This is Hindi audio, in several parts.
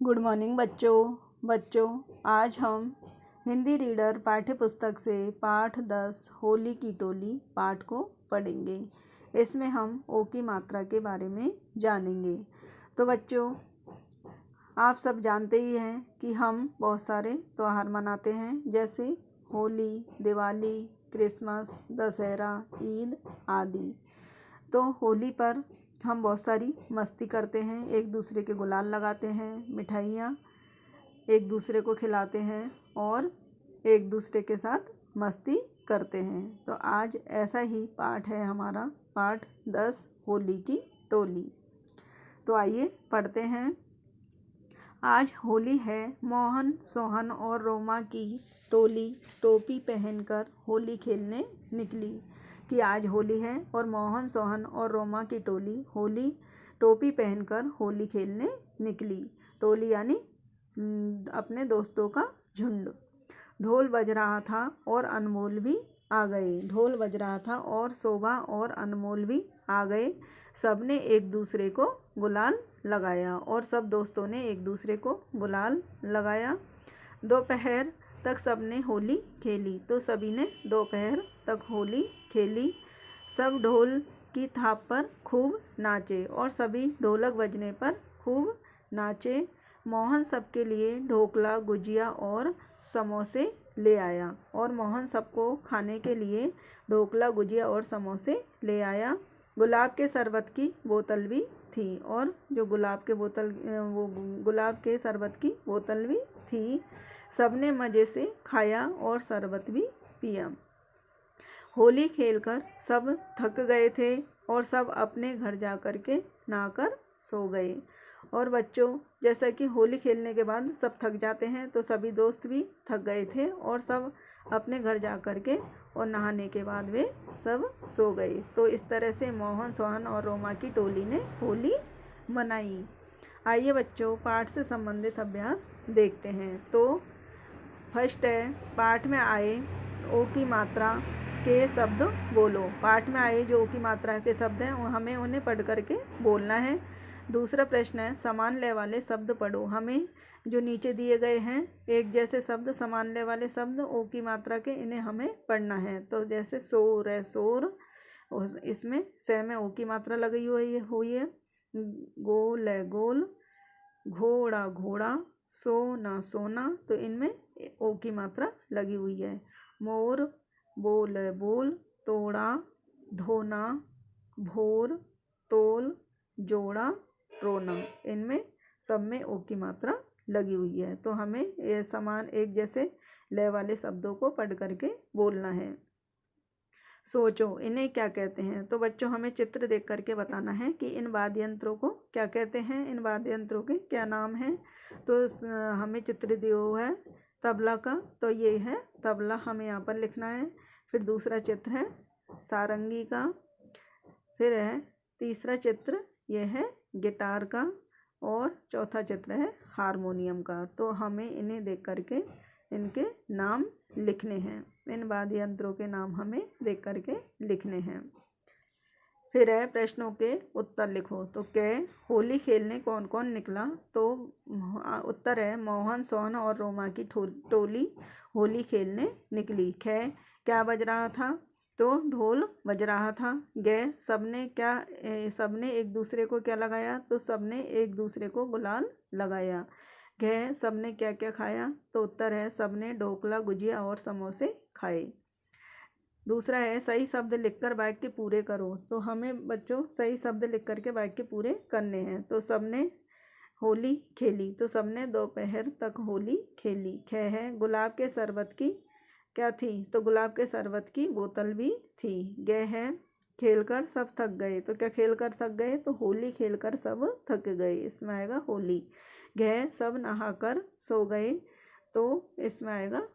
गुड मॉर्निंग बच्चों आज हम हिंदी रीडर पाठ्य पुस्तक से पाठ 10 होली की टोली पाठ को पढ़ेंगे। इसमें हम ओ की मात्रा के बारे में जानेंगे। तो बच्चों, आप सब जानते ही हैं कि हम बहुत सारे त्यौहार मनाते हैं, जैसे होली, दिवाली, क्रिसमस, दशहरा, ईद आदि। तो होली पर हम बहुत सारी मस्ती करते हैं, एक दूसरे के गुलाल लगाते हैं, मिठाइयाँ एक दूसरे को खिलाते हैं और एक दूसरे के साथ मस्ती करते हैं। तो आज ऐसा ही पाठ है हमारा, पाठ 10 होली की टोली। तो आइए पढ़ते हैं। आज होली है। मोहन, सोहन और रोमा की टोली टोपी पहनकर होली खेलने निकली। कि आज होली है और मोहन, सोहन और रोमा की टोली टोपी पहनकर होली खेलने निकली। टोली यानी अपने दोस्तों का झुंड। ढोल बज रहा था और अनमोल भी आ गए। ढोल बज रहा था और शोभा और अनमोल भी आ गए। सबने एक दूसरे को गुलाल लगाया और सब दोस्तों ने एक दूसरे को गुलाल लगाया। दोपहर तक सबने होली खेली। तो सभी ने दोपहर तक होली खेली। सब ढोल की थाप पर खूब नाचे और सभी ढोलक बजने पर खूब नाचे। मोहन सबके लिए ढोकला, गुजिया और समोसे ले आया और मोहन सबको खाने के लिए ढोकला, गुजिया और समोसे ले आया। गुलाब के शरबत की बोतल भी थी और जो गुलाब के शरबत की बोतल भी थी। सबने मज़े से खाया और शरबत भी पिया। होली खेलकर सब थक गए थे और सब अपने घर जा कर के नहाकर सो गए। और बच्चों, जैसा कि होली खेलने के बाद सब थक जाते हैं, तो सभी दोस्त भी थक गए थे और सब अपने घर जा कर के और नहाने के बाद वे सब सो गए। तो इस तरह से मोहन, सोहन और रोमा की टोली ने होली मनाई। आइए बच्चों, पाठ से संबंधित अभ्यास देखते हैं। तो फर्स्ट है, पाठ में आए ओ की मात्रा के शब्द बोलो। पाठ में आए जो ओ की मात्रा के शब्द हैं हमें उन्हें पढ़ करके बोलना है। दूसरा प्रश्न है, समान लय वाले शब्द पढ़ो। हमें जो नीचे दिए गए हैं एक जैसे शब्द, समान लय वाले शब्द ओ की मात्रा के, इन्हें हमें पढ़ना है। तो जैसे शोर है, शोर, इसमें स में ओ की मात्रा लगी हुई है। गोल है, गोल। घोड़ा, घोड़ा। सोना, सोना, तो इनमें ओ की मात्रा लगी हुई है। मोर, बोल है, बोल। तोड़ा, धोना। भोर, तोल, जोड़ा, रोना, इनमें सब में ओ की मात्रा लगी हुई है। तो हमें ये समान एक जैसे लय वाले शब्दों को पढ़ करके बोलना है। सोचो इन्हें क्या कहते हैं। तो बच्चों, हमें चित्र देख करके बताना है कि इन वाद्य यंत्रों को क्या कहते हैं, इन वाद्य यंत्रों के क्या नाम हैं। तो हमें चित्र दिया हुआ है तबला का, तो ये है तबला, हमें यहाँ पर लिखना है। फिर दूसरा चित्र है सारंगी का। फिर है तीसरा चित्र, ये है गिटार का। और चौथा चित्र है हारमोनियम का। तो हमें इन्हें देख करके इनके नाम लिखने हैं। इन वाद्य यंत्रों के नाम हमें देख करके लिखने हैं। फिर है प्रश्नों के उत्तर लिखो। तो क्या होली खेलने कौन कौन निकला। तो उत्तर है, मोहन, सोहन और रोमा की टोली होली खेलने निकली। ख, क्या बज रहा था। तो ढोल बज रहा था। ग, सबने एक दूसरे को क्या लगाया। तो सबने एक दूसरे को गुलाल लगाया। घ, सबने क्या क्या खाया। तो उत्तर है, सबने ढोकला, गुजिया और समोसे खाए। दूसरा है, सही शब्द लिखकर वाक्य पूरे करो। तो हमें बच्चों सही शब्द लिख करके वाक्य पूरे करने हैं। तो सबने होली खेली। तो सबने दोपहर तक होली खेली। ख है, गुलाब के शरबत की क्या थी। तो गुलाब के शरबत की बोतल भी थी। ग है, खेलकर सब थक गए। तो क्या खेलकर थक गए। तो होली खेलकर सब थक गए, इसमें आएगा होली। घ, सब नहाकर सो गए। तो इसमें आएगा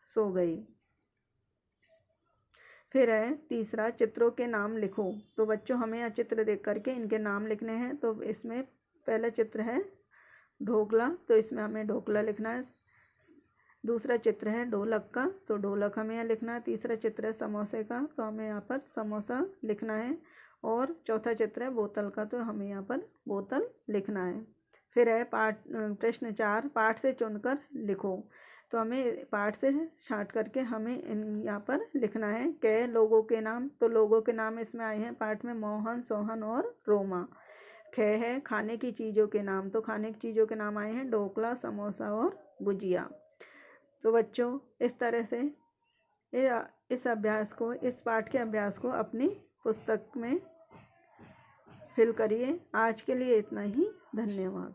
सो गए। फिर है तीसरा, चित्रों के नाम लिखो। तो बच्चों, हमें यहाँ चित्र देख करके इनके नाम लिखने हैं। तो इसमें पहला चित्र है ढोकला, तो इसमें हमें ढोकला लिखना है। दूसरा चित्र है ढोलक का, तो ढोलक हमें यहाँ लिखना है। तीसरा चित्र है समोसे का, तो हमें यहाँ पर समोसा लिखना है। और चौथा चित्र है बोतल का, तो हमें यहाँ पर बोतल लिखना है। फिर है प्रश्न 4, पाठ से चुनकर लिखो। तो हमें पाठ से छांट करके हमें यहाँ पर लिखना है। क लोगों के नाम, तो लोगों के नाम इसमें आए हैं पाठ में मोहन, सोहन और रोमा। ख है खाने की चीज़ों के नाम, तो खाने की चीज़ों के नाम आए हैं ढोकला, समोसा और गुजिया। तो बच्चों इस तरह से इस पाठ के अभ्यास को अपनी पुस्तक में फिल करिए। आज के लिए इतना ही। धन्यवाद।